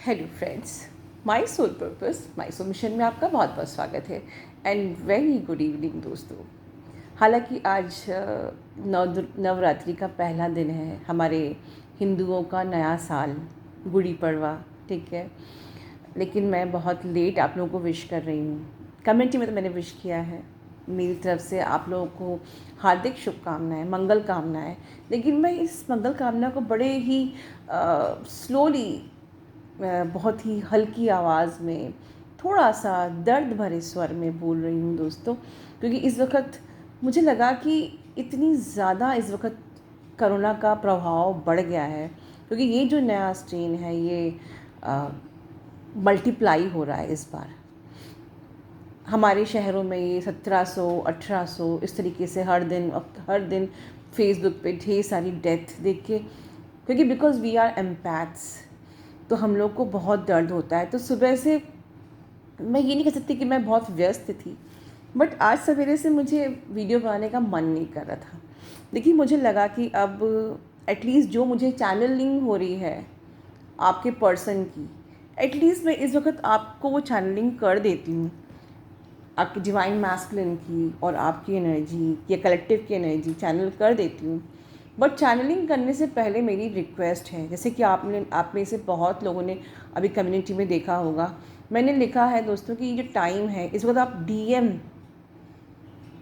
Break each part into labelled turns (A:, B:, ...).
A: Hello friends, my soul purpose my soul mission में आपका बहुत बहुत स्वागत है एंड वेरी गुड इवनिंग दोस्तों। हालांकि आज नवरात्रि का पहला दिन है, हमारे हिंदुओं का नया साल गुड़ी पड़वा, ठीक है। लेकिन मैं बहुत लेट आप लोगों को विश कर रही हूँ। कमेंट्री में तो मैंने विश किया है, मेरी तरफ से आप लोगों को हार्दिक शुभकामनाएं, मंगल कामनाएं। लेकिन मैं इस मंगल कामना को बड़े ही स्लोली, बहुत ही हल्की आवाज़ में, थोड़ा सा दर्द भरे स्वर में बोल रही हूँ दोस्तों, क्योंकि इस वक्त मुझे लगा कि इतनी ज़्यादा इस वक्त कोरोना का प्रभाव बढ़ गया है, क्योंकि ये जो नया स्ट्रेन है ये मल्टीप्लाई हो रहा है इस बार। हमारे शहरों में ये 1700 1800 इस तरीके से हर दिन फेसबुक पे ढेर सारी डेथ देख के, क्योंकि बिकॉज वी आर एम्पैथ्स, तो हम लोग को बहुत दर्द होता है। तो सुबह से मैं ये नहीं कह सकती कि मैं बहुत व्यस्त थी, बट आज सवेरे से मुझे वीडियो बनाने का मन नहीं कर रहा था। लेकिन मुझे लगा कि अब एटलीस्ट जो मुझे चैनलिंग हो रही है आपके पर्सन की, एटलीस्ट मैं इस वक्त आपको वो चैनलिंग कर देती हूँ, आपकी डिवाइन मैस्कुलिन की और आपकी एनर्जी या कलेक्टिव की एनर्जी चैनल कर देती हूँ। बट चैनलिंग करने से पहले मेरी रिक्वेस्ट है, जैसे कि आप में से बहुत लोगों ने अभी कम्युनिटी में देखा होगा, मैंने लिखा है दोस्तों कि ये जो टाइम है इस वक्त आप डीएम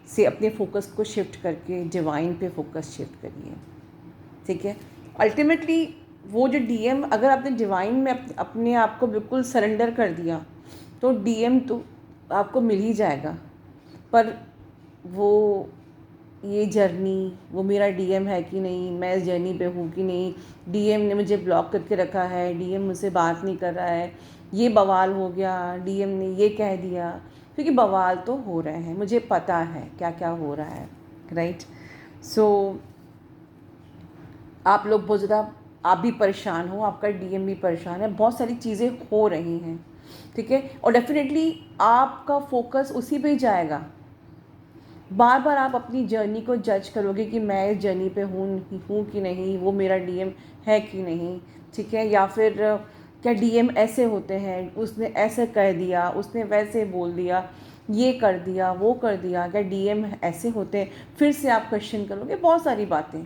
A: से अपने फोकस को शिफ्ट करके डिवाइन पे फोकस शिफ्ट करिए, ठीक है। अल्टीमेटली वो जो डीएम, अगर आपने डिवाइन में अपने आप को बिल्कुल सरेंडर कर दिया तो डीएम तो आपको मिल ही जाएगा। पर वो ये जर्नी, वो मेरा डीएम है कि नहीं, मैं इस जर्नी पे हूँ कि नहीं, डीएम ने मुझे ब्लॉक करके रखा है, डीएम मुझसे बात नहीं कर रहा है, ये बवाल हो गया, डीएम ने ये कह दिया, क्योंकि बवाल तो हो रहे हैं, मुझे पता है क्या क्या हो रहा है, राइट। सो आप लोग बहुत ज़्यादा, आप भी परेशान हो, आपका डीएम भी परेशान है, बहुत सारी चीज़ें हो रही हैं, ठीक है। और डेफिनेटली आपका फोकस उसी पे जाएगा। बार बार आप अपनी जर्नी को जज करोगे कि मैं इस जर्नी पे हूँ कि नहीं, वो मेरा डीएम है कि नहीं, ठीक है। या फिर क्या डीएम ऐसे होते हैं, उसने ऐसे कह दिया, उसने वैसे बोल दिया, ये कर दिया, वो कर दिया, क्या डीएम ऐसे होते हैं, फिर से आप क्वेश्चन करोगे बहुत सारी बातें,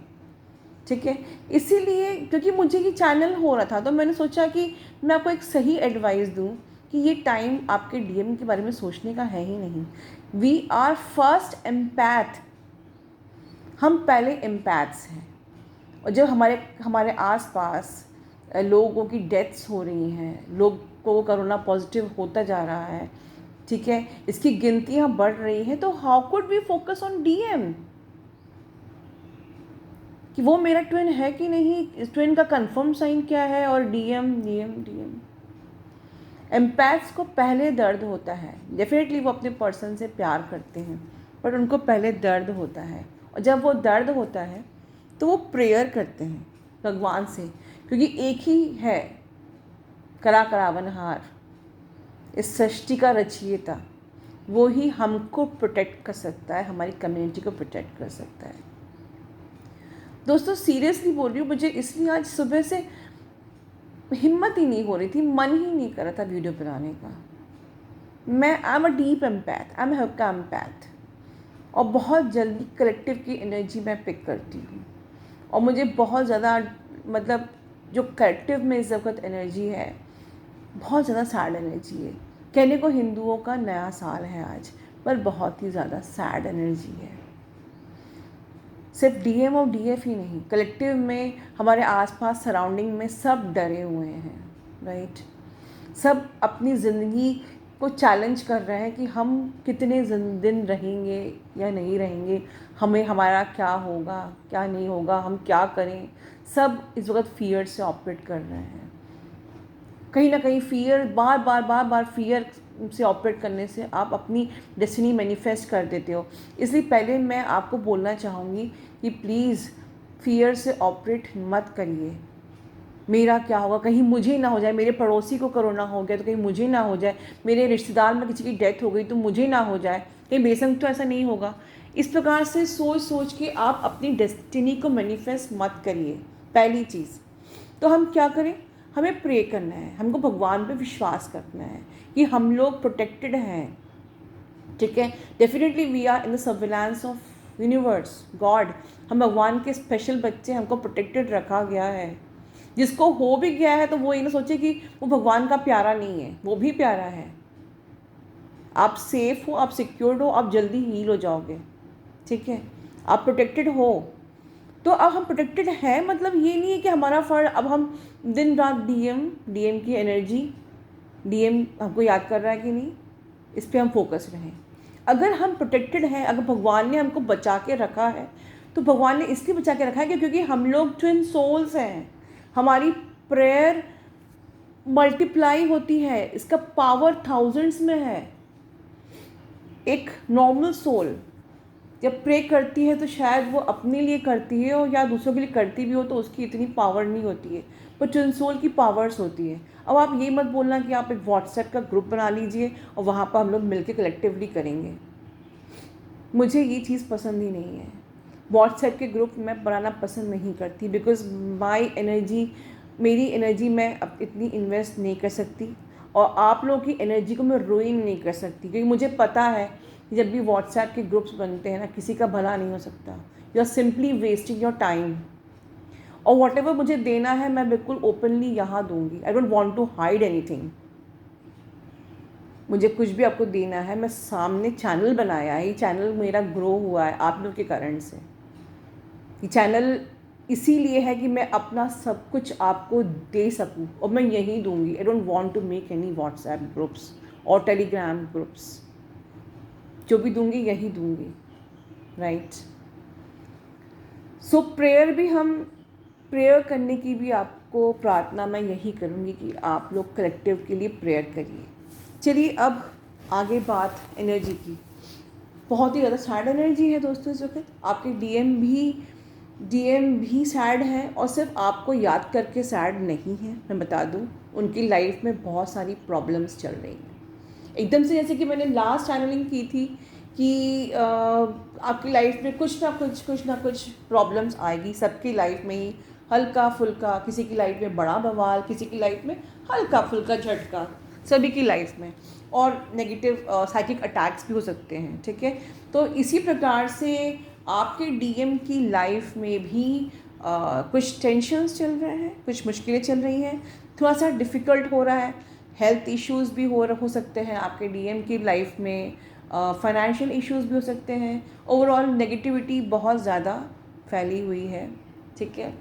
A: ठीक है। इसीलिए क्योंकि मुझे ये चैनल हो रहा था तो मैंने सोचा कि मैं आपको एक सही एडवाइस दूं कि ये टाइम आपके डीएम के बारे में सोचने का है ही नहीं। वी आर फर्स्ट एम्पैथ, हम पहले एम्पैथ्स हैं। और जब हमारे हमारे आसपास लोगों की डेथ्स हो रही हैं, लोग को कोरोना पॉजिटिव होता जा रहा है, ठीक है, इसकी गिनतियाँ बढ़ रही हैं, तो how could we focus on DM कि वो मेरा ट्विन है कि नहीं, ट्विन का कंफर्म साइन क्या है, और डीएम डीएम डीएम। एम्पैथ्स को पहले दर्द होता है, डेफिनेटली वो अपने पर्सन से प्यार करते हैं, बट उनको पहले दर्द होता है, और जब वो दर्द होता है तो वो प्रेयर करते हैं भगवान से, क्योंकि एक ही है करावनहार, इस सृष्टि का रचयिता, वो ही हमको प्रोटेक्ट कर सकता है, हमारी कम्युनिटी को प्रोटेक्ट कर सकता है। दोस्तों सीरियसली बोल रही हूँ, मुझे इसलिए आज सुबह से हिम्मत ही नहीं हो रही थी, मन ही नहीं कर रहा था वीडियो बनाने का। मैं I am a deep empath, I am हल्का एम्पैथ, और बहुत जल्दी कलेक्टिव की एनर्जी मैं पिक करती हूँ, और मुझे बहुत ज़्यादा, मतलब जो कलेक्टिव में इस वक्त एनर्जी है, बहुत ज़्यादा सैड एनर्जी है। कहने को हिंदुओं का नया साल है आज, पर बहुत ही ज़्यादा सैड एनर्जी है। सिर्फ डीएम और डीएफ ही नहीं, कलेक्टिव में हमारे आसपास सराउंडिंग में सब डरे हुए हैं, राइट। सब अपनी ज़िंदगी को चैलेंज कर रहे हैं कि हम कितने दिन रहेंगे या नहीं रहेंगे, हमें हमारा क्या होगा क्या नहीं होगा, हम क्या करें। सब इस वक्त फियर से ऑपरेट कर रहे हैं, कहीं ना कहीं फियर, बार बार फियर से ऑपरेट करने से आप अपनी डेस्टिनी मैनिफेस्ट कर देते हो। इसलिए पहले मैं आपको बोलना चाहूँगी कि प्लीज़ फियर से ऑपरेट मत करिए। मेरा क्या होगा, कहीं मुझे ना हो जाए, मेरे पड़ोसी को कोरोना हो गया तो कहीं मुझे ना हो जाए, मेरे रिश्तेदार में किसी की डेथ हो गई तो मुझे ना हो जाए, कहीं बेशक तो ऐसा नहीं होगा। इस प्रकार से सोच सोच के आप अपनी डेस्टिनी को मैनिफेस्ट मत करिए, पहली चीज़। तो हम क्या करें, हमें प्रे करना है, हमको भगवान पे विश्वास करना है कि हम लोग प्रोटेक्टेड हैं, ठीक है। Definitely we are in the surveillance of universe God, हम भगवान के स्पेशल बच्चे, हमको प्रोटेक्टेड रखा गया है। जिसको हो भी गया है तो वो ये ना सोचे कि वो भगवान का प्यारा नहीं है, वो भी प्यारा है। आप सेफ हो, आप सिक्योर्ड हो, आप जल्दी हील हो जाओगे, ठीक है। आप प्रोटेक्टेड हो, तो अब हम प्रोटेक्टेड हैं मतलब ये नहीं है कि हमारा फर्ज अब हम दिन रात डीएम की एनर्जी, डीएम हमको याद कर रहा है कि नहीं, इस पर हम फोकस रहें। अगर हम प्रोटेक्टेड हैं, अगर भगवान ने हमको बचा के रखा है, तो भगवान ने इसलिए बचा के रखा है कि क्योंकि हम लोग ट्विन सोल्स हैं, हमारी प्रेयर मल्टीप्लाई होती है, इसका पावर थाउजेंड्स में है। एक नॉर्मल सोल जब प्रे करती है तो शायद वो अपने लिए करती है और या दूसरों के लिए करती भी हो तो उसकी इतनी पावर नहीं होती है, पर ट्विन सोल की पावर्स होती है। अब आप ये मत बोलना कि आप एक व्हाट्सएप का ग्रुप बना लीजिए और वहाँ पर हम लोग मिलकर कलेक्टिवली करेंगे, मुझे ये चीज़ पसंद ही नहीं है। व्हाट्सएप के ग्रुप मैं बनाना पसंद नहीं करती, बिकॉज मेरी एनर्जी मैं अब इतनी इन्वेस्ट नहीं कर सकती और आप लोगों की एनर्जी को मैं रुइन नहीं कर सकती, क्योंकि मुझे पता है जब भी व्हाट्सएप के ग्रुप्स बनते हैं ना, किसी का भला नहीं हो सकता। You are simply wasting your time, और वॉट एवर मुझे देना है मैं बिल्कुल ओपनली यहाँ दूंगी। I don't want to hide anything. मुझे कुछ भी आपको देना है, मैं सामने चैनल बनाया है, ये चैनल मेरा ग्रो हुआ है आप लोग के कारण से। ये चैनल इसीलिए है कि मैं अपना सब कुछ आपको दे सकूं और मैं यहीं दूंगी। I don't want to make any WhatsApp groups और टेलीग्राम ग्रुप्स, जो भी दूंगी यही दूंगी, राइट। सो प्रेयर भी हम प्रेयर करने की भी आपको प्रार्थना मैं यही करूँगी कि आप लोग कलेक्टिव के लिए प्रेयर करिए। चलिए अब आगे बात एनर्जी की। बहुत ही ज़्यादा सैड एनर्जी है दोस्तों इस वक्त। आपके डीएम भी सैड है और सिर्फ आपको याद करके सैड नहीं है, मैं बता दूं उनकी लाइफ में बहुत सारी प्रॉब्लम्स चल रही हैं। एकदम से जैसे कि मैंने लास्ट चैनलिंग की थी कि आपकी लाइफ में कुछ ना कुछ प्रॉब्लम्स आएगी, सबकी लाइफ में ही हल्का फुल्का, किसी की लाइफ में बड़ा बवाल, किसी की लाइफ में हल्का फुल्का झटका, सभी की लाइफ में, और नेगेटिव साइकिक अटैक्स भी हो सकते हैं, ठीक है। तो इसी प्रकार से आपके डीएम की लाइफ में भी कुछ टेंशन्स चल रहे हैं, कुछ मुश्किलें चल रही हैं, थोड़ा सा डिफ़िकल्ट हो रहा है, हेल्थ इश्यूज़ भी हो सकते हैं आपके डीएम की लाइफ में, फाइनेंशियल इश्यूज़ भी हो सकते हैं। ओवरऑल नेगेटिविटी बहुत ज़्यादा फैली हुई है, ठीक है।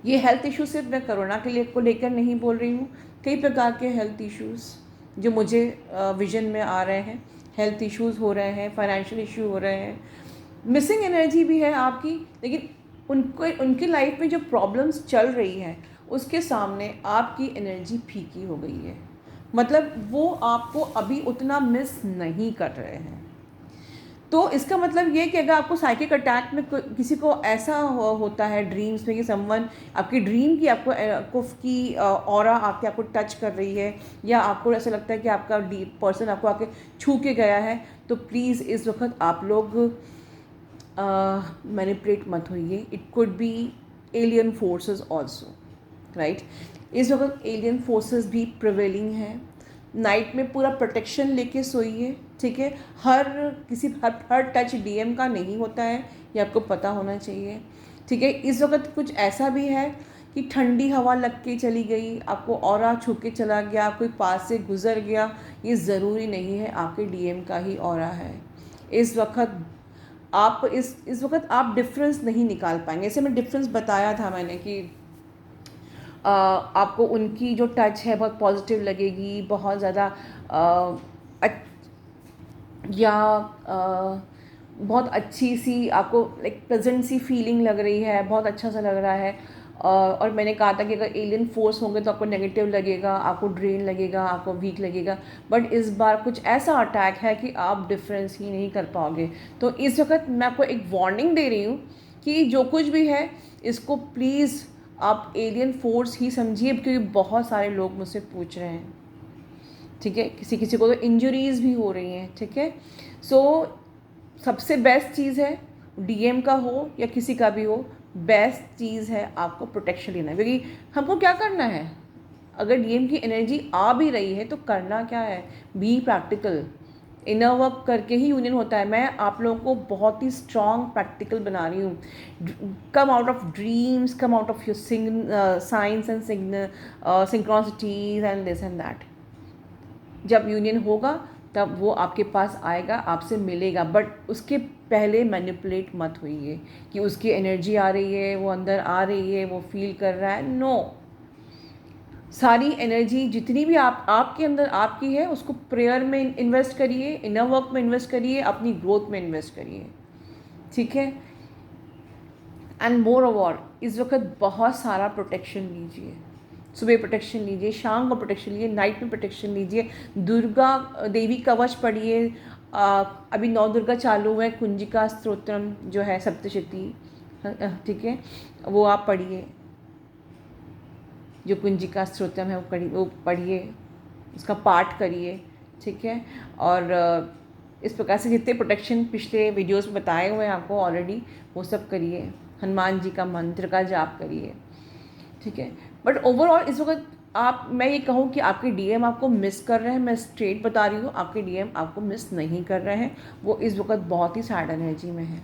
A: ये हेल्थ इश्यूज सिर्फ मैं कोरोना के लिए को लेकर नहीं बोल रही हूँ, कई प्रकार के हेल्थ इश्यूज़ जो मुझे विजन में आ रहे हैं, हेल्थ इश्यूज़ हो रहे हैं, फाइनेंशियल इशू हो रहे हैं, मिसिंग एनर्जी भी है आपकी, लेकिन उनकी लाइफ में जो प्रॉब्लम्स चल रही हैं उसके सामने आपकी एनर्जी फीकी हो गई है, मतलब वो आपको अभी उतना मिस नहीं कर रहे हैं। तो इसका मतलब ये कि अगर आपको साइकिक अटैक में किसी को ऐसा होता है ड्रीम्स में कि समवन आपकी ड्रीम की आपको की ऑरा आके आपको टच कर रही है, या आपको ऐसा लगता है कि आपका डीप पर्सन आपको आके छू के गया है, तो प्लीज़ इस वक्त आप लोग मैनिपुलेट मत होइए। It could be alien forces also, right. इस वक्त एलियन फोर्सेस भी प्रिवेलिंग हैं। नाइट में पूरा प्रोटेक्शन लेके सोइए, ठीक है। हर टच डीएम का नहीं होता है, ये आपको पता होना चाहिए, ठीक है। इस वक्त कुछ ऐसा भी है कि ठंडी हवा लग के चली गई, आपको ऑरा छू के चला गया, कोई पास से गुजर गया, ये ज़रूरी नहीं है आपके डीएम का ही ऑरा है। इस वक्त आप डिफरेंस नहीं निकाल पाएंगे। जैसे मैं डिफरेंस बताया था मैंने कि आपको उनकी जो टच है बहुत पॉजिटिव लगेगी, बहुत ज़्यादा बहुत अच्छी सी आपको लाइक प्लेजेंट सी फीलिंग लग रही है, बहुत अच्छा सा लग रहा है। और मैंने कहा था कि अगर एलियन फोर्स होंगे तो आपको नेगेटिव लगेगा, आपको ड्रेन लगेगा, आपको वीक लगेगा, बट इस बार कुछ ऐसा अटैक है कि आप डिफरेंस ही नहीं कर पाओगे। तो इस वक्त मैं आपको एक वार्निंग दे रही हूँ कि जो कुछ भी है इसको प्लीज़ आप एलियन फोर्स ही समझिए, क्योंकि बहुत सारे लोग मुझसे पूछ रहे हैं, ठीक है। किसी को तो इंजरीज़ भी हो रही हैं, ठीक है। सो सबसे बेस्ट चीज़ है, डीएम का हो या किसी का भी हो, बेस्ट चीज़ है आपको प्रोटेक्शन लेना है, क्योंकि हमको क्या करना है, अगर डीएम की एनर्जी आ भी रही है तो करना क्या है, बी प्रैक्टिकल। इनर वर्क करके ही यूनियन होता है। मैं आप लोगों को बहुत ही स्ट्रॉन्ग प्रैक्टिकल बना रही हूँ। Come out of dreams, come out of your science and synchronicities and this and that. जब यूनियन होगा तब वो आपके पास आएगा, आपसे मिलेगा, बट उसके पहले मैनिपुलेट मत होइए कि उसकी एनर्जी आ रही है, वो अंदर आ रही है, वो फील कर रहा है। नो, सारी एनर्जी जितनी भी आपके अंदर आपकी है उसको प्रेयर में इन्वेस्ट करिए, इनर वर्क में इन्वेस्ट करिए, अपनी ग्रोथ में इन्वेस्ट करिए, ठीक है। एंड मोर ओवर इस वक्त बहुत सारा प्रोटेक्शन लीजिए। सुबह प्रोटेक्शन लीजिए, शाम को प्रोटेक्शन लीजिए, नाइट में प्रोटेक्शन लीजिए। दुर्गा देवी कवच पढ़िए। अभी 9 दुर्गा चालू है, कुंजिका स्तोत्रम जो है सप्तशती, ठीक है, वो आप पढ़िए। जो कुंजिका स्तोत्रम है वो पढ़िए, उसका पाठ करिए, ठीक है। और इस प्रकार से जितने प्रोटेक्शन पिछले वीडियोस में बताए हुए हैं आपको ऑलरेडी, वो सब करिए। हनुमान जी का मंत्र का जाप करिए, ठीक है। बट ओवरऑल इस वक्त मैं ये कहूँ कि आपके डीएम आपको मिस कर रहे हैं, मैं स्ट्रेट बता रही हूँ, आपके डीएम आपको मिस नहीं कर रहे हैं। वो इस वक्त बहुत ही सैड एनर्जी में है।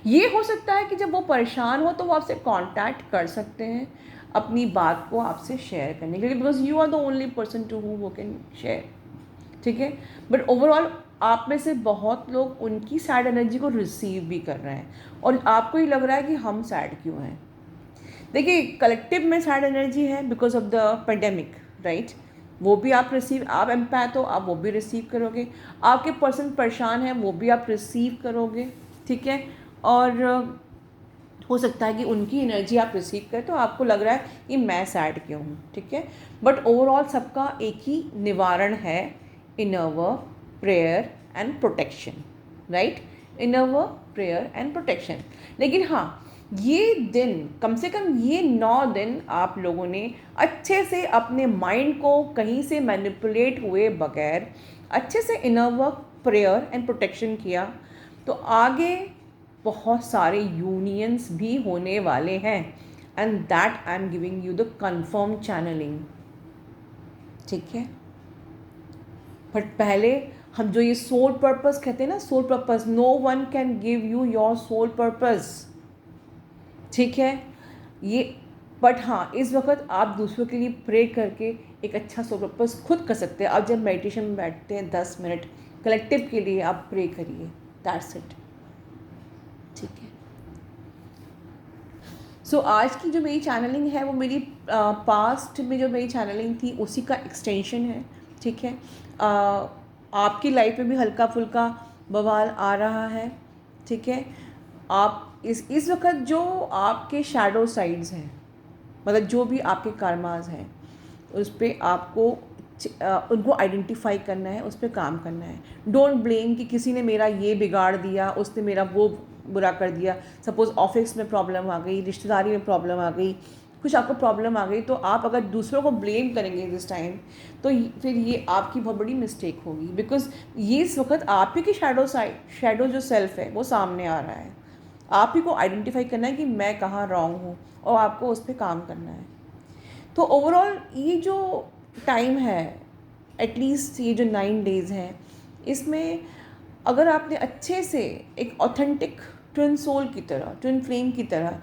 A: ये हो सकता है कि जब वो परेशान हो तो वो आपसे कांटेक्ट कर सकते हैं अपनी बात को आपसे शेयर करने के लिए, because you are the only person to who can share, ठीक है। बट ओवरऑल आप में से बहुत लोग उनकी सैड एनर्जी को रिसीव भी कर रहे हैं और आपको ही लग रहा है कि हम सैड क्यों हैं। देखिए, कलेक्टिव में सैड एनर्जी है because of the pandemic, right. वो भी आप एम्पैथ हो, आप वो भी रिसीव करोगे। आपके पर्सन परेशान है, वो भी आप रिसीव करोगे, ठीक है। और हो सकता है कि उनकी एनर्जी आप रिसीव करें तो आपको लग रहा है कि मैं सैड क्यों हूँ, ठीक है। बट ओवरऑल सबका एक ही निवारण है, inner work, prayer and protection, right. Inner work, prayer and protection. लेकिन हाँ, ये दिन, कम से कम ये 9 दिन आप लोगों ने अच्छे से अपने माइंड को कहीं से मैनिपुलेट हुए बगैर अच्छे से inner work, prayer and protection किया तो आगे बहुत सारे यूनियंस भी होने वाले हैं। And that I am giving you the confirm channelling, ठीक है। बट पहले हम जो ये सोल पर्पस कहते हैं ना, soul purpose, no one can give you your soul purpose, ठीक है। ये बट हाँ, इस वक्त आप दूसरों के लिए प्रे करके एक अच्छा सोल पर्पस खुद कर सकते हैं। आप जब मेडिटेशन में बैठते हैं 10 मिनट कलेक्टिव के लिए आप प्रे करिए, दैट्स इट, ठीक है। सो आज की जो मेरी चैनलिंग है वो मेरी पास्ट में जो मेरी चैनलिंग थी उसी का एक्सटेंशन है, ठीक है। आपकी लाइफ में भी हल्का फुल्का बवाल आ रहा है, ठीक है। आप इस वक्त जो आपके शैडो साइड्स हैं, मतलब जो भी आपके कर्मास हैं, उस पर आपको उनको आइडेंटिफाई करना है, उस पर काम करना है। डोंट ब्लेम कि किसी ने मेरा ये बिगाड़ दिया, उसने मेरा वो बुरा कर दिया। सपोज़ ऑफिस में प्रॉब्लम आ गई, रिश्तेदारी में प्रॉब्लम आ गई, कुछ आपको प्रॉब्लम आ गई, तो आप अगर दूसरों को ब्लेम करेंगे दिस टाइम तो फिर ये आपकी बहुत बड़ी मिस्टेक होगी। बिकॉज ये इस वक्त आप ही की शैडो जो सेल्फ है वो सामने आ रहा है। आप ही को आइडेंटिफाई करना है कि मैं कहाँ रॉन्ग हूँ और आपको उस पर काम करना है। तो ओवरऑल ये जो टाइम है, एटलीस्ट ये जो 9 डेज़ हैं, इसमें अगर आपने अच्छे से एक ऑथेंटिक ट्विन सोल की तरह, ट्विन फ्लेम की तरह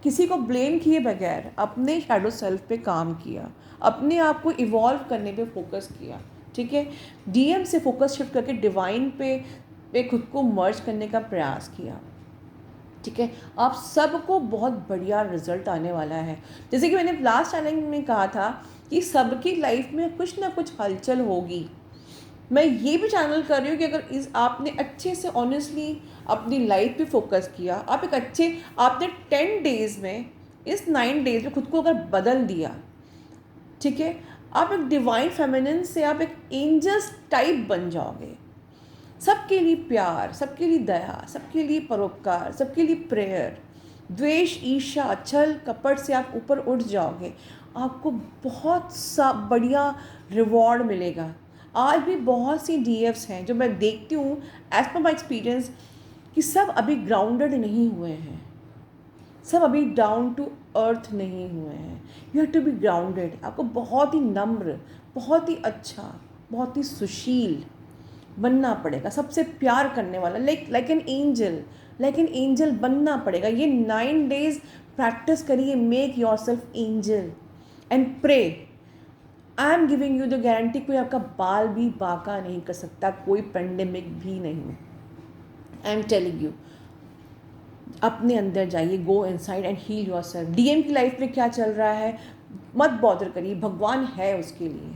A: किसी को ब्लेम किए बगैर अपने शैडो सेल्फ पे काम किया, अपने आप को इवॉल्व करने पे फोकस किया, ठीक है। डीएम से फोकस शिफ्ट करके डिवाइन पे खुद को मर्ज करने का प्रयास किया, ठीक है। आप सबको बहुत बढ़िया रिजल्ट आने वाला है। जैसे कि मैंने लास्ट चैनल में कहा था कि सबकी लाइफ में कुछ ना कुछ हलचल होगी। मैं ये भी चैनल कर रही हूँ कि अगर आपने अच्छे से ऑनेस्टली अपनी लाइफ पे फोकस किया, आपने 10 डेज़ में, इस 9 डेज़ में खुद को अगर बदल दिया, ठीक है, आप एक डिवाइन फेमिनिन से आप एक एंजल्स टाइप बन जाओगे। सबके लिए प्यार, सबके लिए दया, सबके लिए परोपकार, सबके लिए प्रेयर, द्वेष, ईर्ष्या, छल कपट से आप ऊपर उठ जाओगे। आपको बहुत सा बढ़िया रिवॉर्ड मिलेगा। आज भी बहुत सी डीएफ्स हैं जो मैं देखती हूँ एज पर माई एक्सपीरियंस कि सब अभी ग्राउंडेड नहीं हुए हैं, सब अभी डाउन टू अर्थ नहीं हुए हैं। You have to be grounded. आपको बहुत ही नम्र, बहुत ही अच्छा, बहुत ही सुशील बनना पड़ेगा, सबसे प्यार करने वाला, लाइक एन एंजल बनना पड़ेगा। ये 9 days प्रैक्टिस करिए, make yourself angel and pray. I am giving you the guarantee, कोई आपका बाल भी बाका नहीं कर सकता, कोई पेंडेमिक भी नहीं। आई एम टेलिंग यू, अपने अंदर जाइए, go inside and heal yourself. DM की लाइफ में क्या चल रहा है मत बॉदर करिए, भगवान है उसके लिए।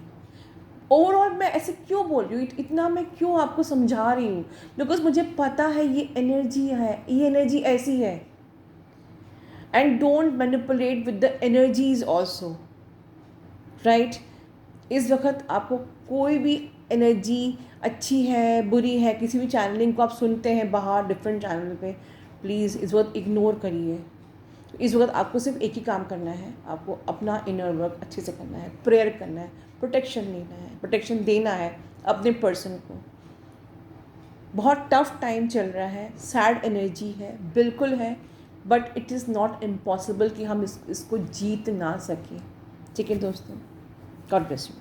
A: ओवरऑल मैं ऐसे क्यों बोल रही हूँ, इतना मैं क्यों आपको समझा रही हूँ, बिकॉज मुझे पता है ये एनर्जी है, ये एनर्जी ऐसी है। And don't manipulate with the energies also, right. इस वक्त आपको कोई भी एनर्जी अच्छी है बुरी है, किसी भी चैनलिंग को आप सुनते हैं बाहर डिफरेंट चैनल पे, प्लीज़ इस वक्त इग्नोर करिए। इस वक्त आपको सिर्फ एक ही काम करना है, आपको अपना इनर वर्क अच्छे से करना है, प्रेयर करना है, प्रोटेक्शन लेना है, प्रोटेक्शन देना है अपने पर्सन को। बहुत टफ टाइम चल रहा है, सैड एनर्जी है, बिल्कुल है, but it is not impossible कि हम इसको जीत ना सकें। ठीक है दोस्तों, गॉड ब्लेस यू।